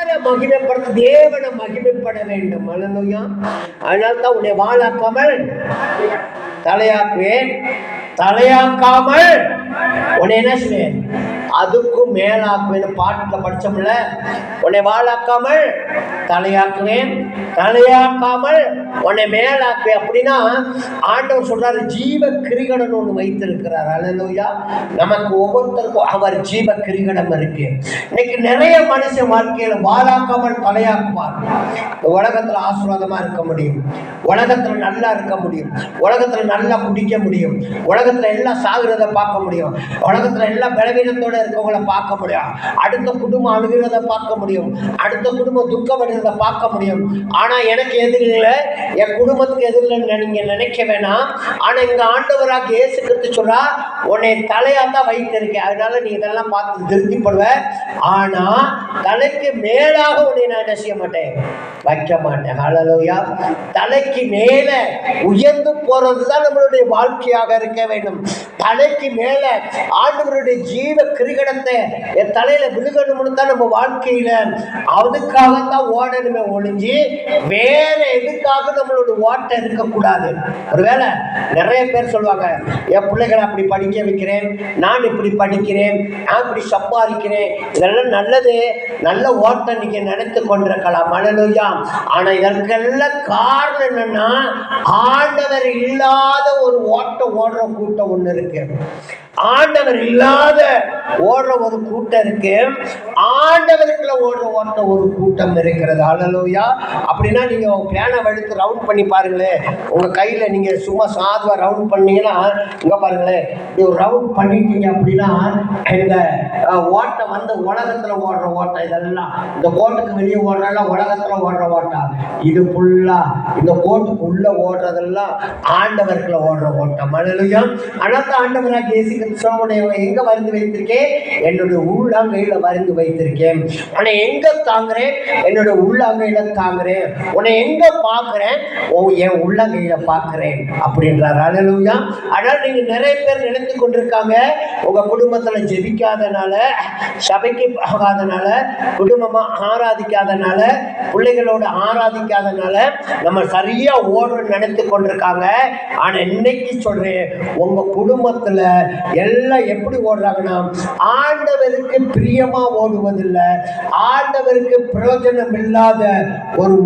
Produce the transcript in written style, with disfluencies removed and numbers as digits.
மகிமைப்படுத்த தேவனை மகிமைப்பட வேண்டும். அல்லேலூயா. அதனால தான் உன்னை வாழாக்காமல் தலையாக்குவேன், தலையாக்காமல் உன்னை என்ன செய்வேன், அதுக்கும் மேலாக்குவேன். பாட்டில் படிச்சோம்ல, உன்னை வாழாக்காமல் தலையாக்குவேன், தலையாக்காமல் உன்னை மேலாக்குவேன். அப்படின்னா ஆண்டவர் சொல்றாரு, ஜீவ கிரீடம் ஒன்று வைத்திருக்கிறார். அல்லேலூயா. நமக்கு ஒவ்வொருத்தருக்கும் அவர் ஜீவ கிரீடம் இருக்கு. இன்னைக்கு நிறைய மனுஷன் வாழ்க்கையில வாழாக்காமல் தலையாக்குவார். உலகத்துல ஆசீர்வாதமா இருக்க முடியும், உலகத்துல நல்லா இருக்க முடியும், உலகத்துல நல்லா குடிக்க முடியும், உலகத்துல எல்லாம் சாகுறத பார்க்க முடியும், உலகத்துல எல்லாம் பலவீனத்தோட இருக்கவங்களை பார்க்க முடியும், அடுத்த குடும்பம் அழுகிறத பார்க்க முடியும், அடுத்த குடும்பம் துக்கப்படுறத பார்க்க முடியும். ஆனா எனக்கு எதிரில்லை, என் குடும்பத்துக்கு எதிரில்லைன்னு நீங்க நினைக்க வேணாம். ஆனா இங்க ஆண்டவராக இயேசு கிறிஸ்து சொல்றா, உன்னை தலையாத்தான் வைத்திருக்கேன். அதனால நீ இதெல்லாம் பார்த்து திருப்திப்படுவ. ஆனா தலைக்கு மேலாக உன்னை நான் என்ன செய்ய மாட்டேன், வைக்க மாட்டேன். ஹல்லேலூயா. தலைக்கு மேல உயர்ந்து போறதுதான் நம்மளுடைய வாழ்க்கையாக இருக்க வேண்டும். தலைக்கு மேல ஆண்டவருடைய ஜீவ கிரீடத்தை என் தலையில விழுகணும்னு தான் நம்ம வாழ்க்கையில அதுக்காகத்தான் ஓடணுமே ஒழிஞ்சு வேற எதுக்காக நம்மளோட ஓட்டம் இருக்கக்கூடாது. ஒருவேளை நிறைய பேர் சொல்லுவாங்க, என் பிள்ளைகளை அப்படி படிக்க வைக்கிறேன், நான் இப்படி படிக்கிறேன், நான் இப்படி சம்பாதிக்கிறேன், இதெல்லாம் நல்லது, நல்ல ஓட்டம் நீங்க நினைத்து கொண்டிருக்கலாம். அல்லேலூயா. ஆனா இதற்கெல்லாம் காரணம் என்னன்னா, ஆண்டவர் இல்லாத ஒரு ஓட்டம் ஓடுற கூட்டம் ஒண்ணு இருக்கு. ஆண்டவர் இல்லாத ஓடுற ஒரு கூட்டம் இருக்கு, ஆண்டவருக்குள்ள ஓடுற ஓட்ட ஒரு கூட்டம் இருக்கிறது. அல்லேலூயா. அப்படின்னா நீங்க பேனை எடுத்து ரவுண்ட் பண்ணி பாருங்களேன். உங்க கையில நீங்க சும்மா சாதுவா ரவுண்ட் பண்ணீங்கன்னா, இங்க பாருங்களேன், இப்படி ஒரு ரவுண்ட் பண்ணிட்டீங்க அப்படின்னா இந்த ஓட்டை வந்து உலகத்துல ஓடுற ஓட்டம், இதெல்லாம் இந்த கோட்டுக்கு வெளியே ஓடுறதெல்லாம் உலகத்துல ஓடுற ஓட்டம். இது ஃபுல்லா இந்த கோட்டுக்கு உள்ள ஓடுறதெல்லாம் ஆண்டவருக்குள்ள ஓடுற ஓட்டம். அல்லேலூயா. அனந்த ஆண்டவராக இயேசு எங்க வருந்து வைத்திருக்கேன், என்னுடைய உள்ளங்கையில வருந்து வைத்திருக்கேன். உன்னை எங்க தாங்குறேன், என்னுடைய உள்ளங்கையில தாங்குறேன். உன்னை எங்க பார்க்கிறேன், என் உள்ளங்கையில பார்க்கிறேன் அப்படின்றார். அல்லேலூயா. ஆனால் நீங்க நிறைய பேர் நினைத்து கொண்டிருக்காங்க, உங்க குடும்பத்துல ஜெபிக்காதனால, சபைக்கு போகாதனால, குடும்பமா ஆராதிக்காதனால, பிள்ளைகளோட ஆராதிக்காதனால நம்ம சரியா ஓடுறோம்னு நினைத்து கொண்டிருக்காங்க. ஆனா இன்னைக்கு சொல்றேன், உங்க குடும்பத்துல எல்லாம் எப்படி ஓடுறாங்கன்னா, ஆண்டவருக்கு பிரியமா ஓடுவதில்லை, ஆண்டவருக்கு பிரயோஜனம் இல்லாத ஒரு